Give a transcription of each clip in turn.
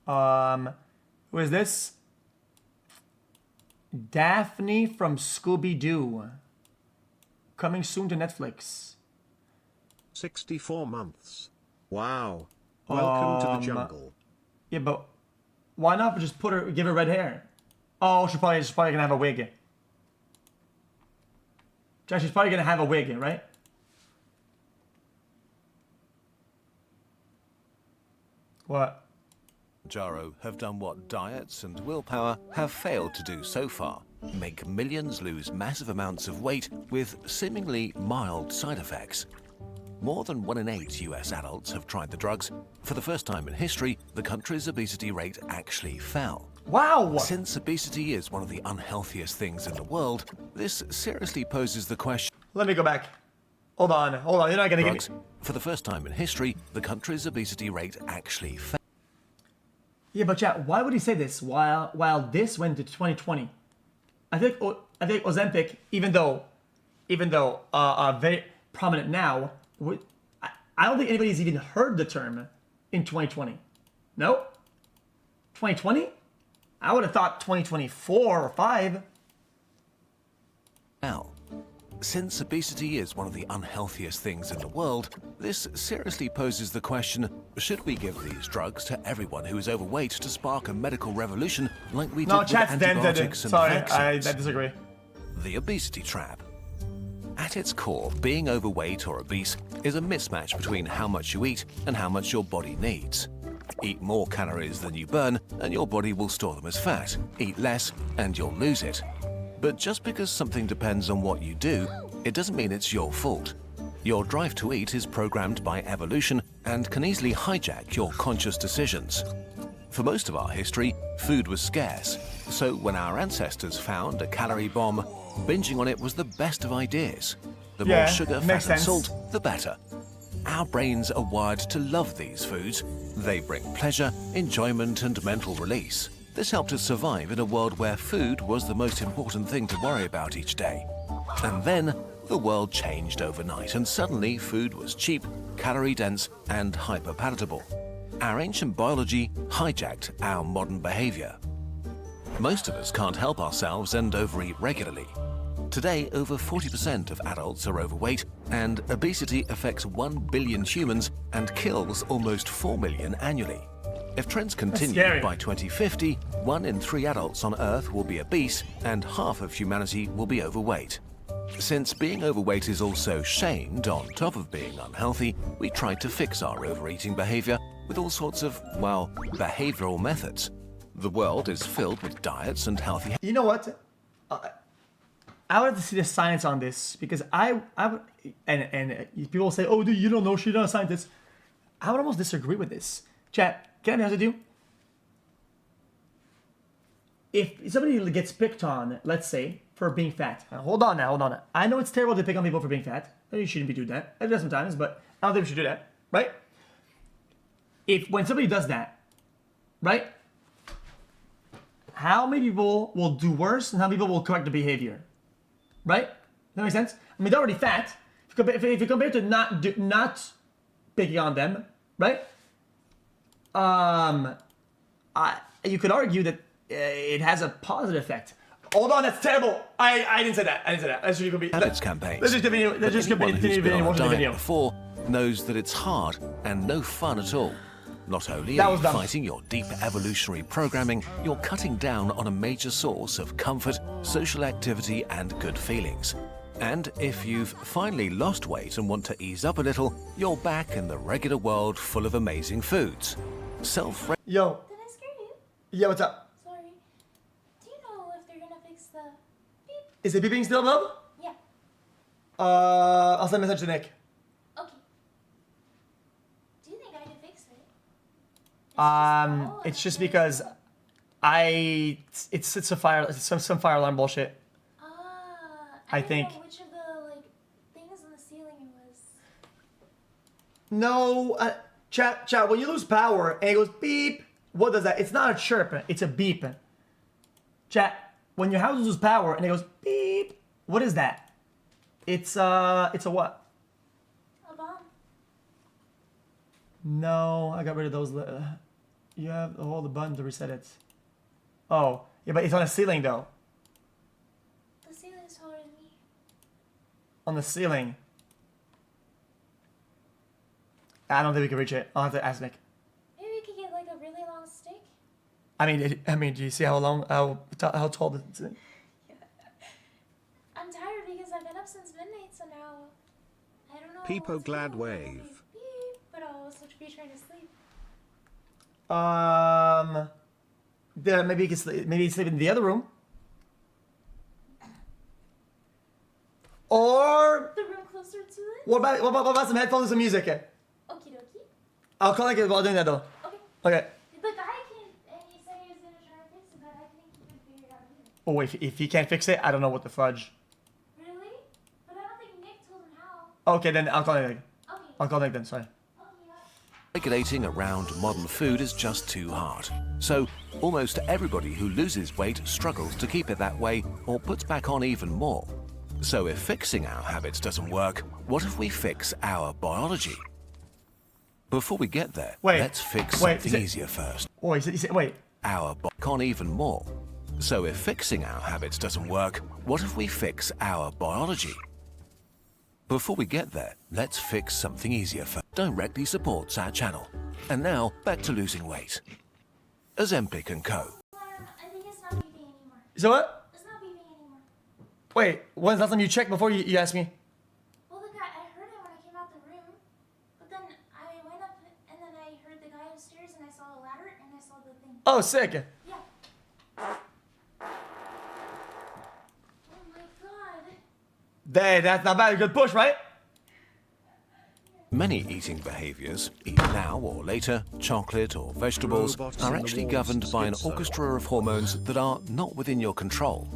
Who is this? Daphne from Scooby-Doo. Coming soon to Netflix. 64 months. Wow. Welcome to the jungle. Yeah, but why not just give her red hair? Oh, she's probably gonna have a wig. She's probably gonna have a wig, right? What? Jaro have done what diets and willpower have failed to do so far. Make millions lose massive amounts of weight with seemingly mild side effects. More than 1 in 8 US adults have tried the drugs. For the first time in history, the country's obesity rate actually fell. Wow! Since obesity is one of the unhealthiest things in the world, this seriously poses the question. Let me go back. Hold on, you're not gonna give me... For the first time in history, the country's obesity rate actually fell. Yeah, but chat, why would he say this while this went to 2020? I think Ozempic, even though very prominent now, I don't think anybody's even heard the term in 2020. No? 2020? I would have thought 2024 or 5. Now, since obesity is one of the unhealthiest things in the world, this seriously poses the question, should we give these drugs to everyone who is overweight to spark a medical revolution like we did with antibiotics and vaccines? I disagree. The obesity trap. At its core, being overweight or obese is a mismatch between how much you eat and how much your body needs. Eat more calories than you burn, and your body will store them as fat. Eat less, and you'll lose it. But just because something depends on what you do, it doesn't mean it's your fault. Your drive to eat is programmed by evolution and can easily hijack your conscious decisions. For most of our history, food was scarce, so when our ancestors found a calorie bomb, binging on it was the best of ideas. The more sugar, fat, and salt, the better. Our brains are wired to love these foods. They bring pleasure, enjoyment, and mental release. This helped us survive in a world where food was the most important thing to worry about each day. And then, the world changed overnight, and suddenly food was cheap, calorie-dense, and hyper-palatable. Our ancient biology hijacked our modern behavior. Most of us can't help ourselves and overeat regularly. Today, over 40% of adults are overweight, and obesity affects 1 billion humans and kills almost 4 million annually. If trends continue, by 2050, 1 in 3 adults on Earth will be obese, and half of humanity will be overweight. Since being overweight is also shamed on top of being unhealthy, we tried to fix our overeating behavior with all sorts of, well, behavioral methods. The world is filled with diets and healthy... You know what? I would have to see the science on this, because I would, and people say, oh, dude, you don't know, she's not a scientist. I would almost disagree with this. Chat, can I be honest with you? If somebody gets picked on, let's say, for being fat. Now, hold on now. I know it's terrible to pick on people for being fat. You shouldn't be doing that. I do that sometimes, but I don't think we should do that, right? When somebody does that, right? How many people will do worse and how many people will correct the behavior? Right? That makes sense? I mean, they're already fat. If you compare it to not picking on them, right? You could argue that it has a positive effect. Hold on, that's terrible. I didn't say that. Let's just continue. Let's just continue. Watching the video. Before knows that it's hard and no fun at all. Not only are you fighting your deep evolutionary programming, you're cutting down on a major source of comfort, social activity, and good feelings. And if you've finally lost weight and want to ease up a little, you're back in the regular world full of amazing foods. Yo. Did I scare you? Yeah, what's up? Sorry. Do you know if they're gonna fix the beep? Is the beeping still up? Yeah. I'll send a message to Nick. Okay. Do you think I can fix it? It's just because it's a fire, some fire alarm bullshit. I think. Know which of the things on the ceiling it was. No, chat. When you lose power and it goes beep, what does that? It's not a chirp. It's a beep. Chat. When your house loses power and it goes beep, what is that? It's a what? A bomb. No, I got rid of those. You have to hold the button to reset it. Oh, yeah, but it's on a ceiling though. The ceiling's taller than me. On the ceiling. I don't think we can reach it. I'll have to ask Nick. Maybe we could get like a really long stick. I mean, do you see how long, how tall the? I'm tired because I've been up since midnight, so now I don't know. Peepo what to glad do. wave. Beep, but I'll also be trying to sleep. Maybe you can sleep. Maybe you sleep in the other room. Or The room closer to it. what about some headphones and some music? Okie dokie. I'll call Nick while doing that though. Okay. Okay. The guy can, and he said he was gonna try to fix it, but I think he can figure it out here. Oh, if he can't fix it, I don't know what the fudge. Really? But I don't think Nick told him how. Okay, then I'll call Nick. Okay. I'll call Nick then. Sorry. Okay. Regulating around modern food is just too hard. So, almost everybody who loses weight struggles to keep it that way or puts back on even more. So if fixing our habits doesn't work, what if we fix our biology? Before we get there, Wait, let's fix wait, something easier first. Oh, he said, wait. Our on even more. So if fixing our habits doesn't work, what if we fix our biology? Before we get there, let's fix something easier first. Directly supports our channel. And now, back to losing weight. Ozempic and Co. I think it's not beeping anymore. So what? It's not beeping anymore. Wait, when's the last time you checked before you asked me? Well, the guy, I heard him when I came out the room, but then I went up and then I heard the guy upstairs and I saw a ladder and I saw the thing. Oh, sick. Yeah. Oh my god. Dang, that's not bad. Good push, right? Many eating behaviors, eat now or later, chocolate or vegetables, Robots are in the actually walls governed by an schizo. orchestra of hormones that are not within your control.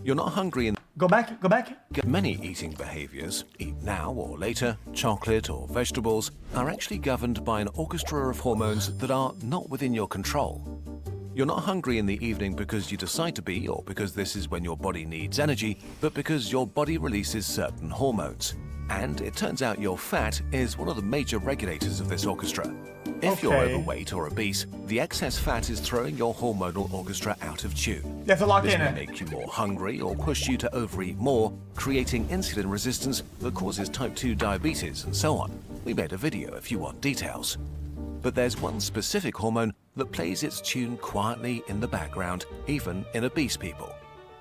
You're not hungry in Go back, go back. many eating behaviors, eat now or later, chocolate or vegetables, are actually governed by an orchestra of hormones that are not within your control. You're not hungry in the evening because you decide to be or because this is when your body needs energy, but because your body releases certain hormones. And it turns out your fat is one of the major regulators of this orchestra. If you're Okay. overweight or obese, the excess fat is throwing your hormonal orchestra out of tune. You have to lock This in. may make you more hungry or push you to overeat more, creating insulin resistance that causes type 2 diabetes and so on. We made a video if you want details. But there's one specific hormone that plays its tune quietly in the background, even in obese people.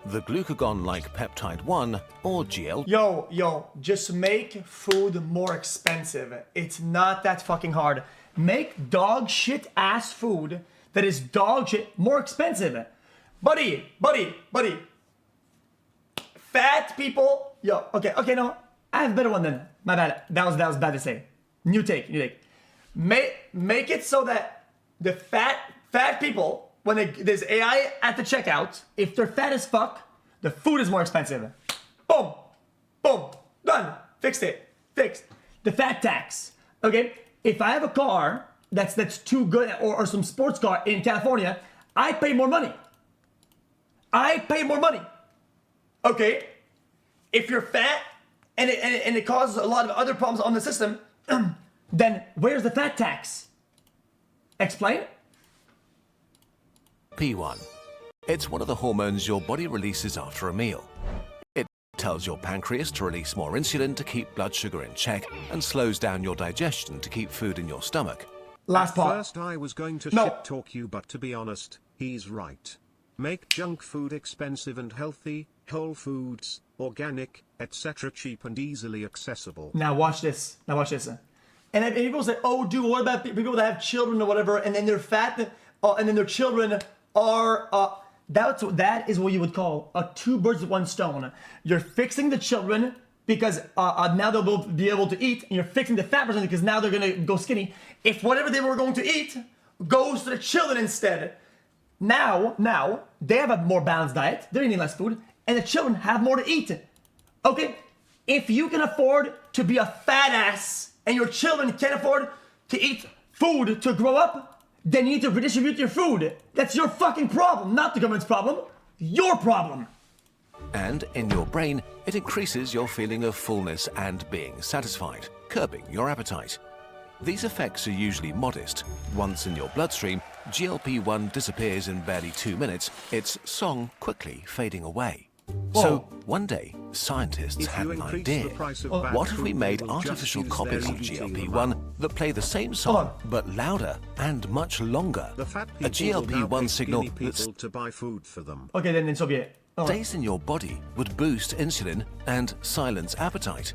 The glucagon-like peptide 1, or GL. Yo, just make food more expensive. It's not that fucking hard. Make dog shit ass food that is dog shit more expensive. Buddy. Fat people. Yo, okay, no. I have a better one then. My bad. That was bad to say. New take. Make it so that the fat people, when there's AI at the checkout, if they're fat as fuck, the food is more expensive. Boom, done. Fixed it. Fixed. The fat tax. Okay, if I have a car that's too good or some sports car in California, I pay more money. Okay, if you're fat and it causes a lot of other problems on the system, then where's the fat tax? Explain. P1. It's one of the hormones your body releases after a meal. It tells your pancreas to release more insulin to keep blood sugar in check and slows down your digestion to keep food in your stomach. Last part. First I was going to No. shit talk you, but to be honest, he's right. Make junk food expensive and healthy, whole foods, organic, etc. cheap and easily accessible. Now watch this. And then people say, oh, dude, what about people that have children or whatever, and then they're fat, and then their children are, that is what you would call a two birds with one stone. You're fixing the children because now they'll be able to eat, and you're fixing the fat person because now they're gonna go skinny. If whatever they were going to eat goes to the children instead, now they have a more balanced diet, they're eating less food, and the children have more to eat. Okay, if you can afford to be a fat ass and your children can't afford to eat food to grow up, then you need to redistribute your food. That's your fucking problem, not the government's problem. Your problem. And in your brain, it increases your feeling of fullness and being satisfied, curbing your appetite. These effects are usually modest. Once in your bloodstream, GLP-1 disappears in barely 2 minutes, its song quickly fading away. So one day, scientists had an idea. What if we made artificial copies of GLP-1 that play the same song but louder and much longer? A GLP-1 signal that's to buy food for them. Okay, then so be it. stays in your body would boost insulin and silence appetite.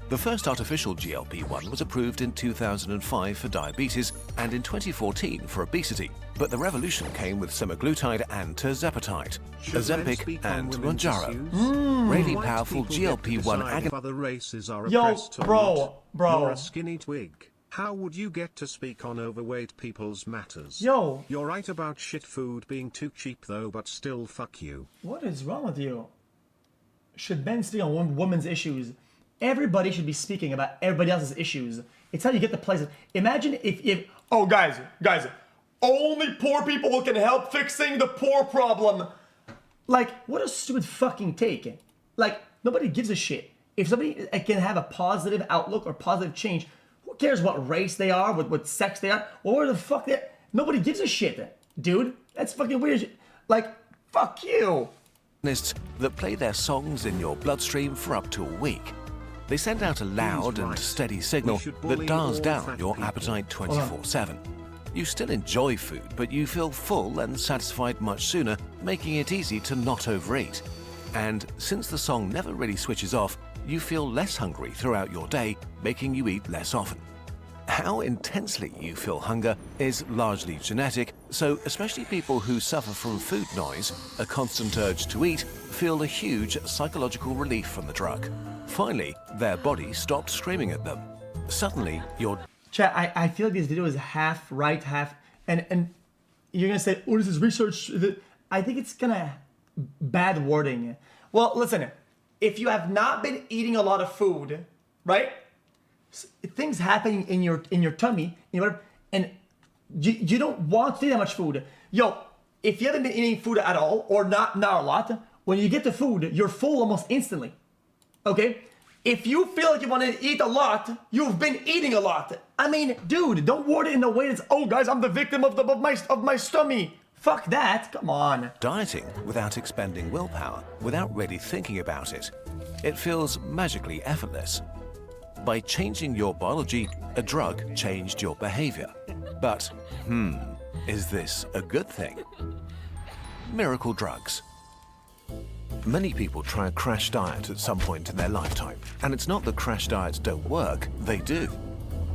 The first artificial GLP-1 was approved in 2005 for diabetes and in 2014 for obesity. But the revolution came with semaglutide and tirzepatide, Ozempic and Mounjaro. Really powerful GLP-1 agonists. Other races are Yo, oppressed or not. bro. You're a skinny twig. How would you get to speak on overweight people's matters? Yo. You're right about shit food being too cheap though, but still fuck you. What is wrong with you? Should men speak on women's issues? Everybody should be speaking about everybody else's issues. It's how you get the places. Imagine if oh guys, only poor people can help fixing the poor problem. Like, what a stupid fucking take. Like, nobody gives a shit. If somebody can have a positive outlook or positive change, who cares what race they are, what sex they are, or where the fuck they are? Nobody gives a shit, dude. That's fucking weird. Like, fuck you. That play their songs in your bloodstream for up to a week. They send out a loud and steady signal that dials down your appetite 24/7. You still enjoy food, but you feel full and satisfied much sooner, making it easy to not overeat. And since the song never really switches off, you feel less hungry throughout your day, making you eat less often. How intensely you feel hunger is largely genetic, so especially people who suffer from food noise, a constant urge to eat, feel a huge psychological relief from the drug. Finally, their body stops screaming at them. Suddenly, your Chat, I feel like this video is half right, half, and you're gonna say, oh, this is research. I think it's kinda bad wording. Well, listen, if you have not been eating a lot of food, right? Things happen in your tummy, and you don't want to eat that much food. Yo, if you haven't been eating food at all, or not a lot, when you get the food, you're full almost instantly. Okay? If you feel like you want to eat a lot, you've been eating a lot. I mean, dude, don't word it in a way that's, oh guys, I'm the victim of my stomach. Fuck that, come on. dieting without expending willpower, without really thinking about it. It feels magically effortless. By changing your biology, a drug changed your behavior. But, is this a good thing? Miracle drugs. Many people try a crash diet at some point in their lifetime, and it's not that crash diets don't work, they do.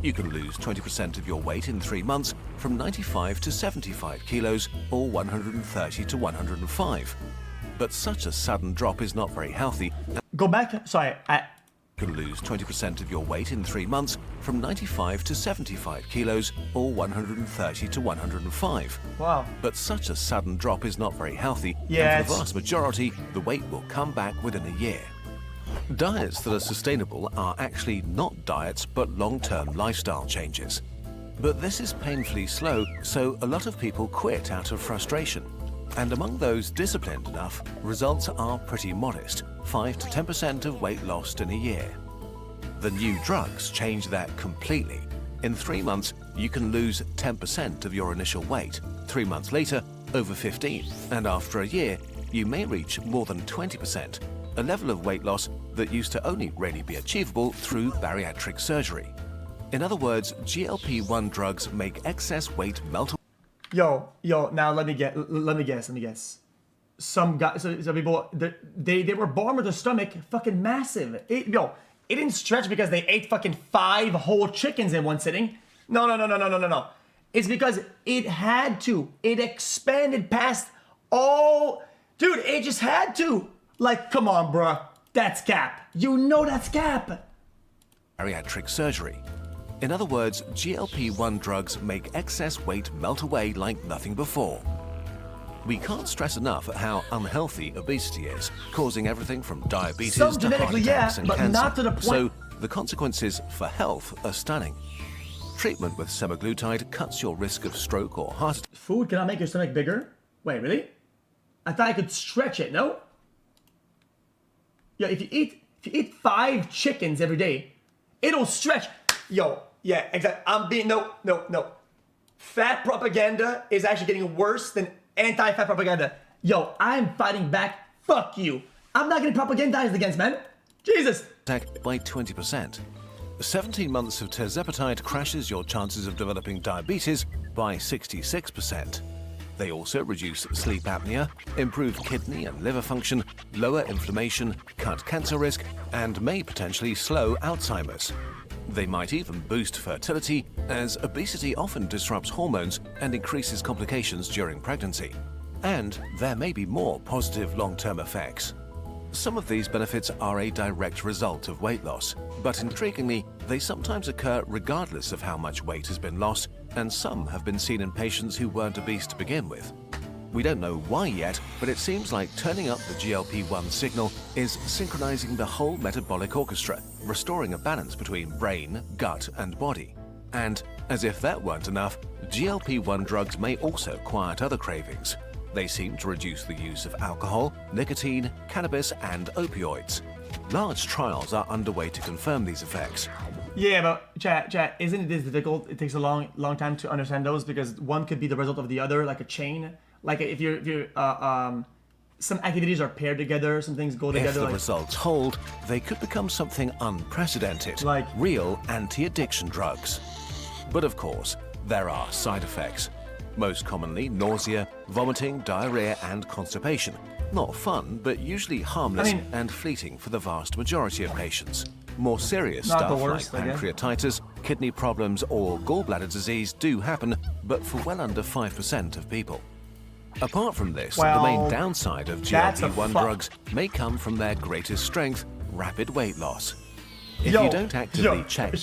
You can lose 20% of your weight in 3 months, from 95 to 75 kilos, or 130 to 105. But such a sudden drop is not very healthy. Go back, sorry, You can lose 20% of your weight in 3 months, from 95 to 75 kilos, or 130 to 105. wow. But such a sudden drop is not very healthy, Yeah, and for the vast majority, the weight will come back within a year. Diets that are sustainable are actually not diets, but long-term lifestyle changes. But this is painfully slow, so a lot of people quit out of frustration. And among those disciplined enough, results are pretty modest, 5 to 10% of weight lost in a year. The new drugs change that completely. In 3 months, you can lose 10% of your initial weight. 3 months later, over 15. And after a year, you may reach more than 20%, a level of weight loss that used to only really be achievable through bariatric surgery. In other words, GLP-1 drugs make excess weight melt away. Yo, now let me guess. Some guys, some people, they were born with a stomach fucking massive. It didn't stretch because they ate fucking 5 whole chickens in one sitting. No. It's because it had to. It expanded past all. Dude, it just had to. Like, come on, bruh. That's cap. You know that's cap. Bariatric surgery. In other words, GLP-1 drugs make excess weight melt away like nothing before. We can't stress enough at how unhealthy obesity is, causing everything from diabetes Some to heart genetically, attacks yeah, and but cancer. not to the point. So the consequences for health are stunning. Treatment with semaglutide cuts your risk of stroke or heart attack. Food cannot make your stomach bigger? Wait, really? I thought I could stretch it, no? Yeah, if you eat 5 chickens every day, it'll stretch. Yo, Yeah, exactly. I'm being, no. Fat propaganda is actually getting worse than anti-fat propaganda. Yo, I'm fighting back. Fuck you. I'm not getting propagandized against, man. Jesus. By 20%. 17 months of tirzepatide crashes your chances of developing diabetes by 66%. They also reduce sleep apnea, improve kidney and liver function, lower inflammation, cut cancer risk, and may potentially slow Alzheimer's. They might even boost fertility, as obesity often disrupts hormones and increases complications during pregnancy. And there may be more positive long-term effects. Some of these benefits are a direct result of weight loss, but intriguingly, they sometimes occur regardless of how much weight has been lost, and some have been seen in patients who weren't obese to begin with. We don't know why yet, but it seems like turning up the GLP-1 signal is synchronizing the whole metabolic orchestra, restoring a balance between brain, gut, and body. And, as if that weren't enough, GLP-1 drugs may also quiet other cravings. They seem to reduce the use of alcohol, nicotine, cannabis, and opioids. Large trials are underway to confirm these effects. Yeah, but chat, isn't it this difficult? It takes a long time to understand those because one could be the result of the other, like a chain. Like if you're some activities are paired together, some things go together. If the results hold, they could become something unprecedented, like real anti-addiction drugs. But of course, there are side effects. Most commonly nausea, vomiting, diarrhea, and constipation. Not fun, but usually harmless and fleeting for the vast majority of patients. More serious stuff like pancreatitis, kidney problems, or gallbladder disease do happen, but for well under 5% of people. Apart from this, the main downside of GLP-1 drugs may come from their greatest strength, rapid weight loss. If you don't actively check...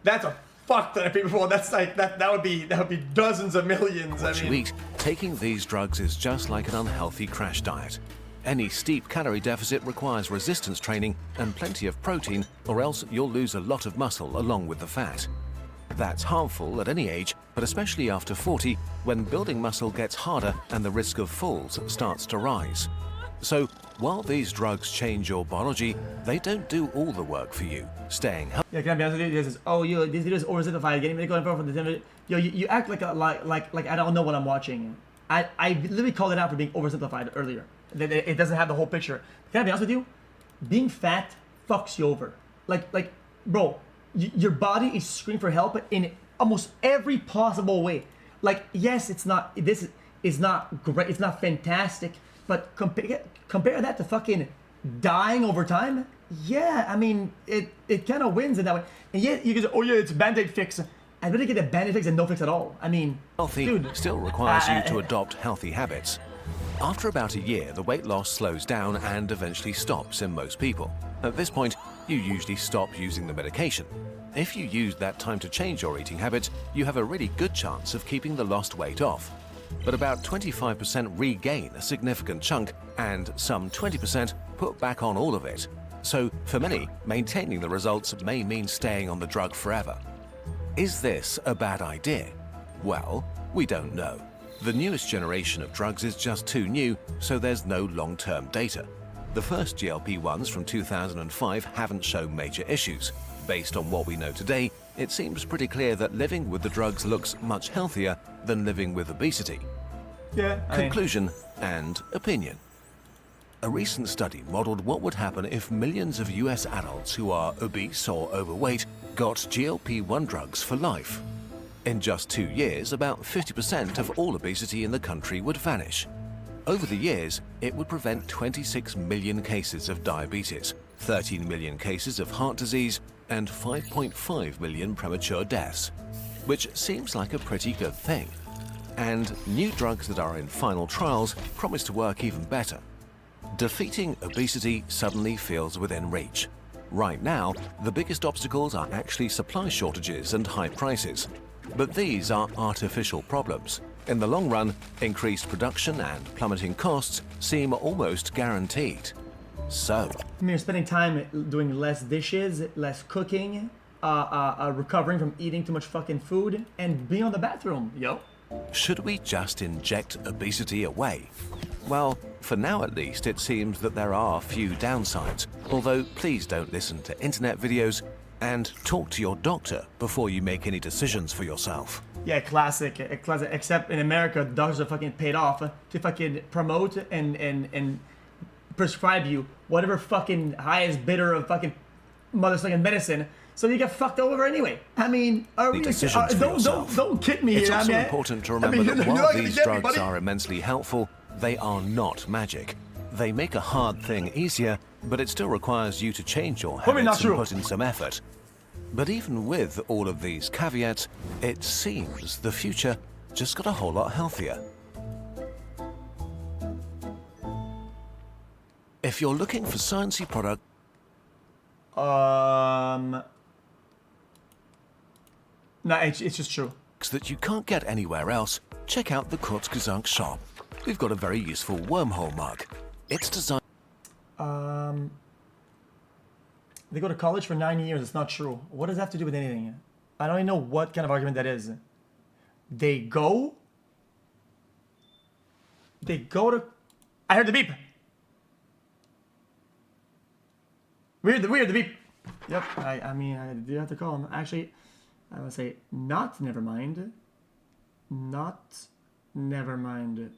That's a fuck ton of people. That's like, that would be dozens of millions. What you eat, taking these drugs is just like an unhealthy crash diet. Any steep calorie deficit requires resistance training and plenty of protein, or else you'll lose a lot of muscle along with the fat. That's harmful at any age, but especially after 40, when building muscle gets harder and the risk of falls starts to rise. So, while these drugs change your biology, they don't do all the work for you. Staying healthy. Yeah, can I be honest with you? This is, this video is oversimplified. Getting me going from the you act like I don't know what I'm watching. I literally called it out for being oversimplified earlier. It doesn't have the whole picture. Can I be honest with you? Being fat fucks you over. Like, bro, your body is screaming for help in almost every possible way. Like, yes, this is not great. It's not fantastic. But compare that to fucking dying over time. Yeah, I mean, it kind of wins in that way. And yet you can say, oh yeah, it's Band-Aid fix. I'd rather get a Band-Aid fix and no fix at all. I mean, healthy dude, still requires you to adopt healthy habits. After about a year, the weight loss slows down and eventually stops in most people. At this point, you usually stop using the medication. If you use that time to change your eating habits, you have a really good chance of keeping the lost weight off. But about 25% regain a significant chunk, and some 20% put back on all of it. So, for many, maintaining the results may mean staying on the drug forever. Is this a bad idea? Well, we don't know. The newest generation of drugs is just too new, so there's no long-term data. The first GLP-1s from 2005 haven't shown major issues. Based on what we know today, it seems pretty clear that living with the drugs looks much healthier than living with obesity. Yeah. Conclusion and opinion. A recent study modeled what would happen if millions of US adults who are obese or overweight got GLP-1 drugs for life. In just 2 years, about 50% of all obesity in the country would vanish. Over the years, it would prevent 26 million cases of diabetes, 13 million cases of heart disease, and 5.5 million premature deaths, which seems like a pretty good thing. And new drugs that are in final trials promise to work even better. Defeating obesity suddenly feels within reach. Right now, the biggest obstacles are actually supply shortages and high prices. But these are artificial problems. In the long run, increased production and plummeting costs seem almost guaranteed. So, I mean, spending time doing less dishes, less cooking, recovering from eating too much fucking food, and being on the bathroom, yo. Should we just inject obesity away? Well, for now at least, it seems that there are few downsides, although please don't listen to internet videos And talk to your doctor before you make any decisions for yourself. Yeah, classic. Except in America, doctors are fucking paid off to fucking promote and prescribe you whatever fucking highest bidder of fucking motherfucking medicine, so you get fucked over anyway. I mean, are we? Don't kid me. It's here. also I mean, important to remember that while these drugs are immensely helpful, they are not magic. They make a hard thing easier, but it still requires you to change your habits and put in some effort. But even with all of these caveats, it seems the future just got a whole lot healthier. If you're looking for sciencey products no, it's just true. that you can't get anywhere else, check out the Kurzgesagt shop. We've got a very useful wormhole mug. It's designed... They go to college for 9 years. It's not true. What does that have to do with anything? I don't even know what kind of argument that is. They go to... I heard the beep. Weird the beep. Yep, I mean, I do have to call him. Actually, I would say not never mind. Not never mind.